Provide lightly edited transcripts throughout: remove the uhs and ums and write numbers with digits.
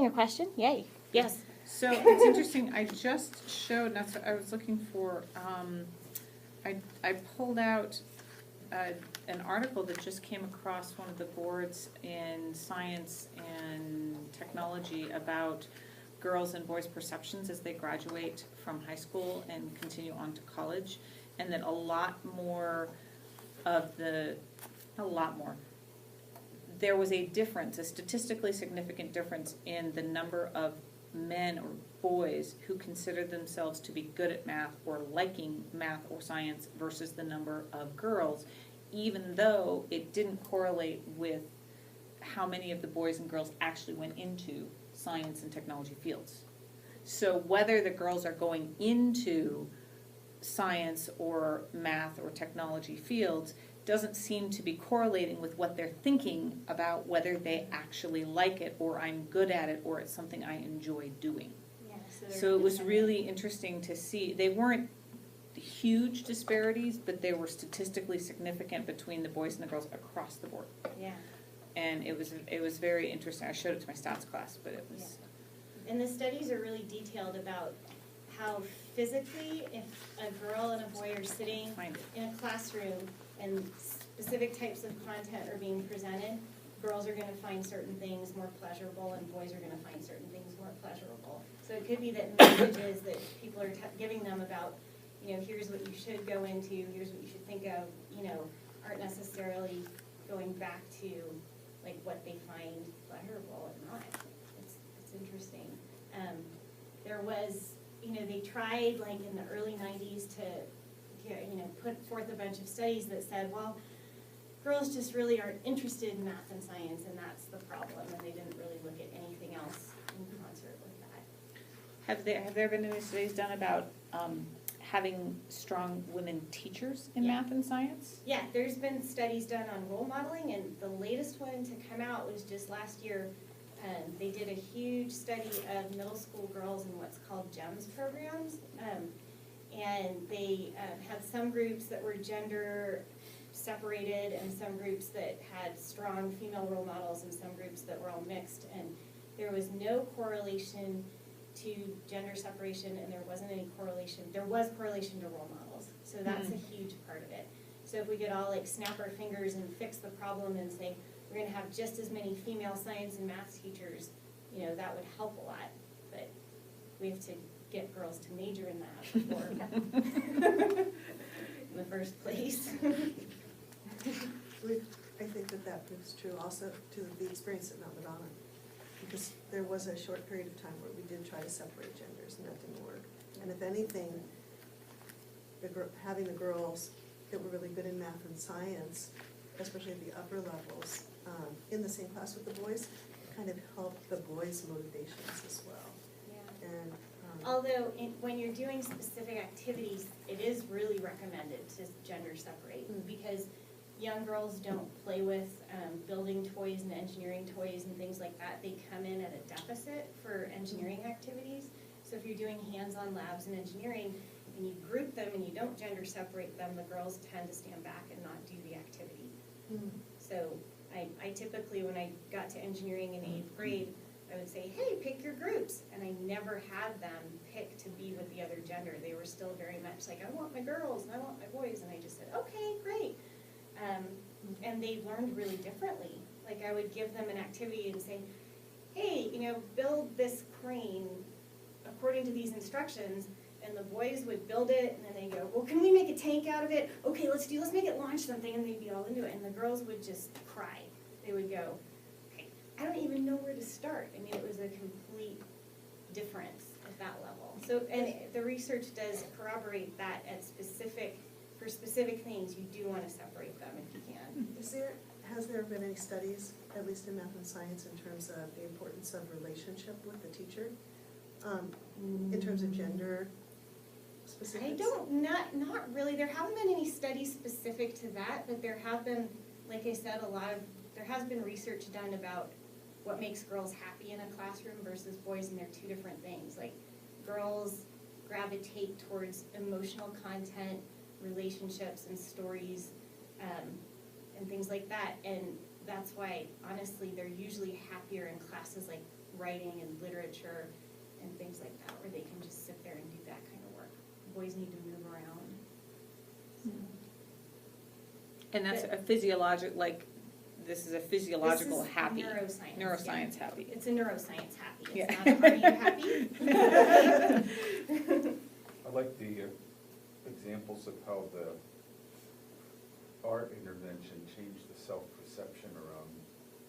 a question? Yay. Yes. So it's interesting, I just showed, that's what I was looking for, I pulled out an article that just came across one of the boards in science and technology about girls' and boys' perceptions as they graduate from high school and continue on to college, and that a lot more, there was a difference, a statistically significant difference in the number of men or boys who consider themselves to be good at math or liking math or science versus the number of girls, even though it didn't correlate with how many of the boys and girls actually went into science and technology fields. So whether the girls are going into science or math or technology fields doesn't seem to be correlating with what they're thinking about whether they actually like it or I'm good at it or it's something I enjoy doing. Yeah, So it was really interesting to see. They weren't huge disparities, but they were statistically significant between the boys and the girls across the board. Yeah. And it was very interesting. I showed it to my stats class, but it was. Yeah. And the studies are really detailed about how physically, if a girl and a boy are sitting in a classroom and specific types of content are being presented, girls are going to find certain things more pleasurable and boys are going to find certain things more pleasurable. So it could be that messages that people are giving them about, here's what you should go into, here's what you should think of, aren't necessarily going back to like what they find pleasurable or not. It's interesting. There was, they tried like in the early 90s to put forth a bunch of studies that said, well, girls just really aren't interested in math and science, and that's the problem, and they didn't really look at anything else in concert with that. Have there been any studies done about having strong women teachers in math and science? Yeah, there's been studies done on role modeling, and the latest one to come out was just last year. They did a huge study of middle school girls in what's called GEMS programs, and they had some groups that were gender separated and some groups that had strong female role models and some groups that were all mixed, and there was no correlation to gender separation, and there wasn't any correlation. There was correlation to role models, so that's a huge part of it. So if we could all like snap our fingers and fix the problem and say we're going to have just as many female science and math teachers, that would help a lot. But we have to get girls to major in that before in the first place. I think that proves true also to the experience at Mount Madonna, because there was a short period of time where we did try to separate genders and that didn't work. And if anything, having the girls that were really good in math and science, especially at the upper levels, in the same class with the boys, kind of helped the boys' motivations as well. Yeah. And although when you're doing specific activities, it is really recommended to gender separate, because young girls don't play with building toys and engineering toys and things like that. They come in at a deficit for engineering activities. So if you're doing hands-on labs in engineering and you group them and you don't gender separate them, the girls tend to stand back and not do the activity. So I typically, when I got to engineering in 8th grade, I would say, hey, pick your groups. And I never had them pick to be with the other gender. They were still very much like, I want my girls and I want my boys. And I just said, okay, great. And they learned really differently. Like I would give them an activity and say, hey, build this crane according to these instructions. And the boys would build it, and then they'd go, well, can we make a tank out of it? Okay, let's make it launch something, and they'd be all into it. And the girls would just cry. They would go, okay, I don't even know where to start. I mean, it was a complete difference at that level. So, and the research does corroborate that for specific things, you do want to separate them if you can. Has there been any studies, at least in math and science, in terms of the importance of relationship with the teacher, in terms of gender specifics? Not really. There haven't been any studies specific to that, but there have been, like I said, there has been research done about what makes girls happy in a classroom versus boys, and they're two different things. Like girls gravitate towards emotional content, relationships and stories, and things like that, and that's why honestly they're usually happier in classes like writing and literature and things like that, where they can just sit there and do that kind of work. Boys need to move around. So. And that's But- a physiologic, like, this is a physiological This is happy. neuroscience. Neuroscience yeah. happy. It's a neuroscience happy. It's Yeah. not a are you happy? I like the examples of how the art intervention changed the self-perception around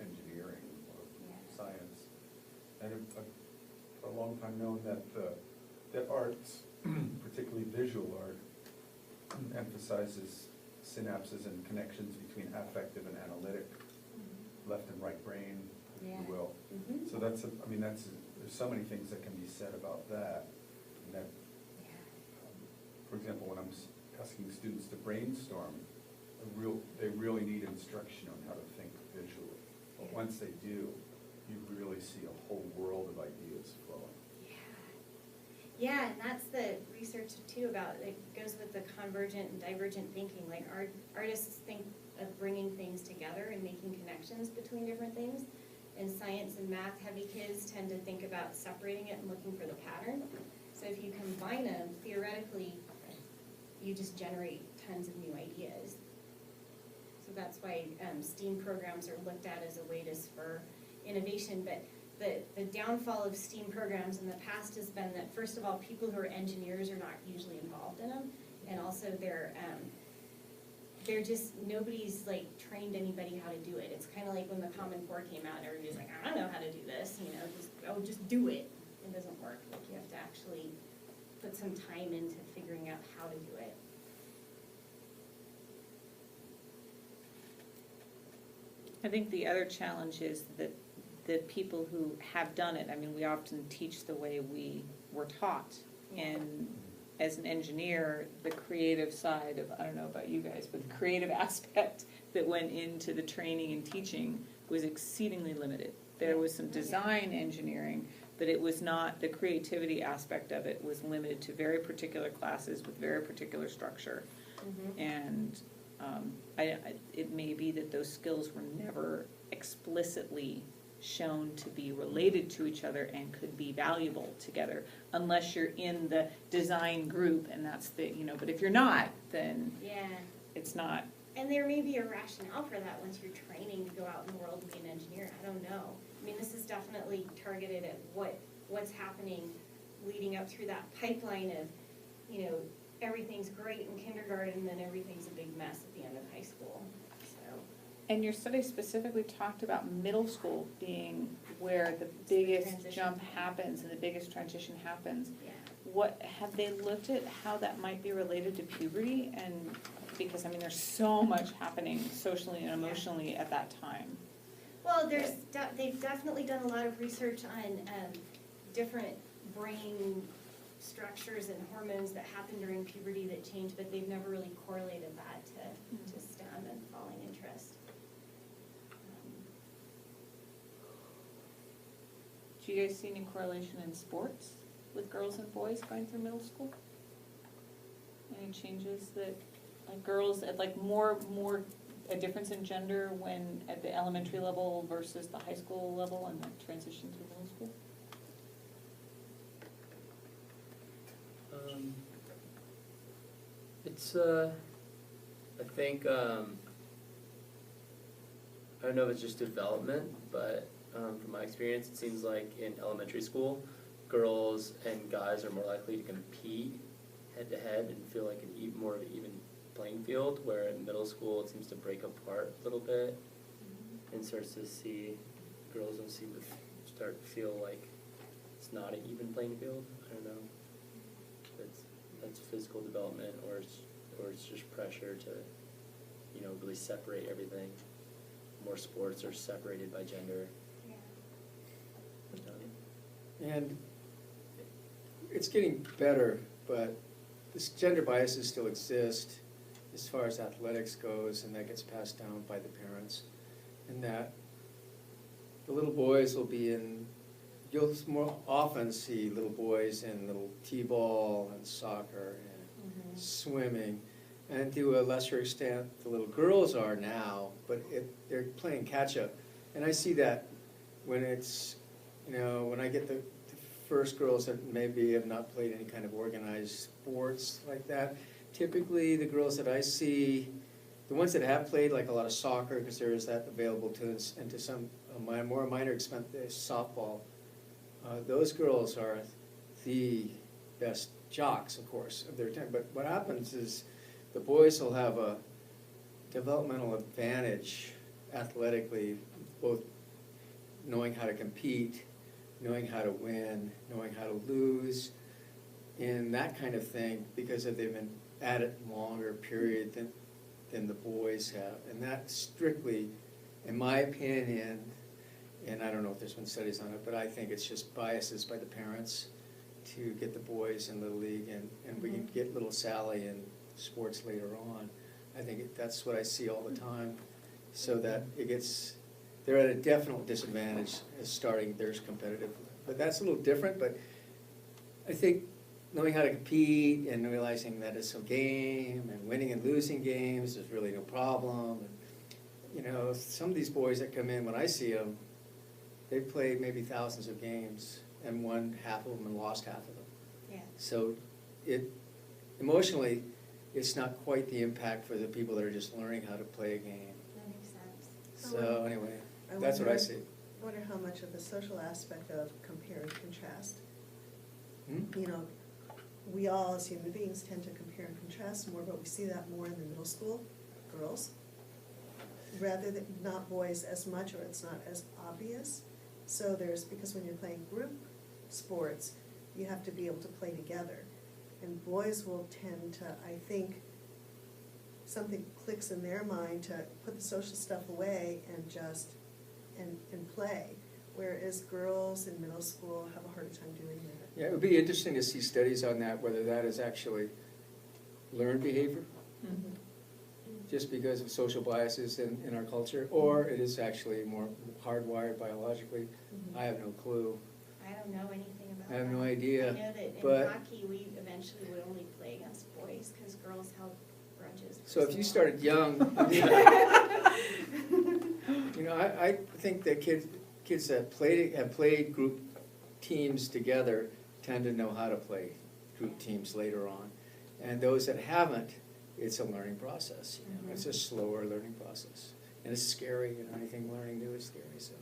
engineering or Yeah. science. And I've for a long time known that that arts, particularly visual art, emphasizes synapses and connections between affective and analytic, left and right brain, if Yeah. you will. Mhm. So that's, there's so many things that can be said about that. And that, for example, when I'm asking students to brainstorm, they really need instruction on how to think visually. But Yeah. once they do, you really see a whole world of ideas flowing. Yeah, and that's the research too about, it goes with the convergent and divergent thinking. Like artists think of bringing things together and making connections between different things. And science and math heavy kids tend to think about separating it and looking for the pattern. So if you combine them, theoretically, you just generate tons of new ideas. So that's why STEAM programs are looked at as a way to spur innovation. But the downfall of STEAM programs in the past has been that, first of all, people who are engineers are not usually involved in them. And also they're just, nobody's like trained anybody how to do it. It's kind of like when the Common Core came out, everybody's like, I don't know how to do this, just do it. It doesn't work. Like you have to actually put some time into figuring out how to do it. I think the other challenge is that the people who have done it, we often teach the way we were taught. And as an engineer, the creative side of, I don't know about you guys, but the creative aspect that went into the training and teaching was exceedingly limited. There was some design engineering, but it was not, the creativity aspect of it was limited to very particular classes with very particular structure. Mm-hmm. And it may be that those skills were never explicitly shown to be related to each other and could be valuable together, unless you're in the design group, and that's but if you're not, then Yeah. it's not. And there may be a rationale for that once you're training to go out in the world and be an engineer. I don't know. This is definitely targeted at what's happening leading up through that pipeline of, everything's great in kindergarten and then everything's a big mess at the end of high school. So. And your study specifically talked about middle school being where the biggest transition. jump happens and the biggest transition happens. Yeah. What, have they looked at how that might be related to puberty? And because there's so much happening socially and emotionally at that time. Well, they've definitely done a lot of research on different brain structures and hormones that happen during puberty that change, but they've never really correlated that to STEM and falling interest. Do you guys see any correlation in sports with girls and boys going through middle school? Any changes that, like girls at more a difference in gender when at the elementary level versus the high school level and the transition through middle school? It's I think I don't know if it's just development, but from my experience, it seems like in elementary school, girls and guys are more likely to compete head to head and feel like more of an even playing field, where in middle school it seems to break apart a little bit and starts to see girls and start to feel like it's not an even playing field. I don't know. That's physical development, or it's just pressure to really separate everything. More sports are separated by gender. Yeah. And it's getting better, but this gender biases still exist as far as athletics goes, and that gets passed down by the parents. And that the little boys will be you'll more often see little boys in little t-ball and soccer and swimming, and to a lesser extent the little girls are now, but they're playing catch-up. And I see that when it's You know, when I get the first girls that maybe have not played any kind of organized sports like that, typically the girls that I see, the ones that have played like a lot of soccer, because there is that available to us, and to some more minor extent, softball, those girls are the best jocks, of course, of their time. But what happens is the boys will have a developmental advantage athletically, both knowing how to compete, knowing how to win, knowing how to lose, and that kind of thing, because they've been at it longer period than the boys have. And that strictly, in my opinion, and I don't know if there's been studies on it, but I think it's just biases by the parents to get the boys in the league, and we can get little Sally in sports later on. I think that's what I see all the time, so that it gets, they're at a definite disadvantage as starting theirs competitively. But that's a little different, but I think knowing how to compete and realizing that it's a game, and winning and losing games is really no problem. And, you know, some of these boys that come in, when I see them, they've played maybe thousands of games and won half of them and lost half of them. Yeah. So emotionally, it's not quite the impact for the people that are just learning how to play a game. That makes sense. So anyway, that's what I see. I wonder how much of the social aspect of compare and contrast. Hmm? You know, we all as human beings tend to compare and contrast more, but we see that more in the middle school, girls, rather than not boys as much, or it's not as obvious. So because when you're playing group sports, you have to be able to play together. And boys will tend to, I think, something clicks in their mind to put the social stuff away and just, and play. Whereas girls in middle school have a harder time doing that. Yeah, it would be interesting to see studies on that, whether that is actually learned behavior, Mhm. just because of social biases in our culture, or it is actually more hardwired biologically. Mhm. I have no clue. I don't know anything about that. I have no idea, I know that in but- hockey, we eventually would only play against boys because girls held grudges. for So if you long. started young, you know, I think that kids that have played group teams together tend to know how to play group teams later on. And those that haven't, it's a learning process. You know? It's a slower learning process. And it's scary, you know, anything learning new is scary. So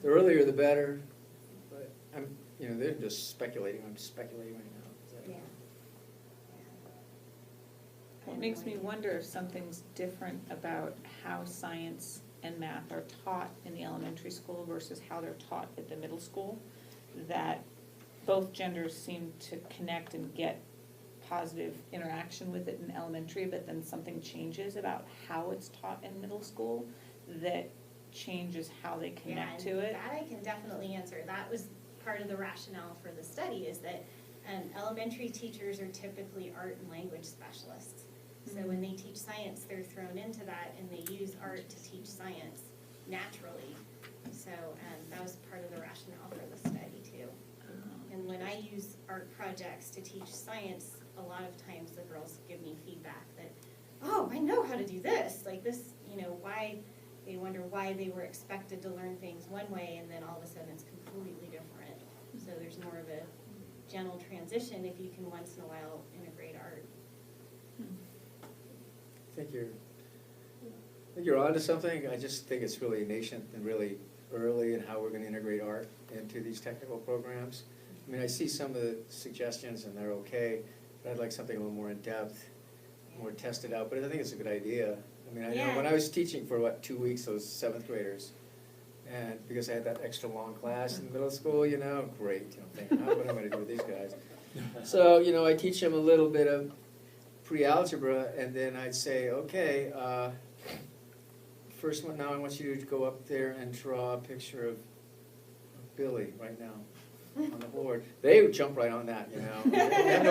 the earlier the better, but they're just speculating. I'm speculating right now. Yeah. It makes me wonder if something's different about how science and math are taught in the elementary school versus how they're taught at the middle school, that both genders seem to connect and get positive interaction with it in elementary, but then something changes about how it's taught in middle school that changes how they connect to it. That I can definitely answer. That was part of the rationale for the study, is that elementary teachers are typically art and language specialists. So when they teach science, they're thrown into that, and they use art to teach science naturally. So that was part of the rationale for the study too. And when I use art projects to teach science, a lot of times the girls give me feedback that, oh, I know how to do this. Like this, why, they wonder why they were expected to learn things one way, and then all of a sudden it's completely different. So there's more of a gentle transition if you can once in a while integrate art. I think you're onto something. I just think it's really nascent and really early in how we're going to integrate art into these technical programs. I mean, I see some of the suggestions and they're okay, but I'd like something a little more in-depth, more tested out, but I think it's a good idea. I mean, I know when I was teaching for, 2 weeks, those 7th graders, and because I had that extra long class in middle school, great, thinking, what am I going to do with these guys? So, I teach them a little bit of pre-algebra, and then I'd say, okay, first one, now I want you to go up there and draw a picture of Billy right now on the board. They would jump right on that, They have no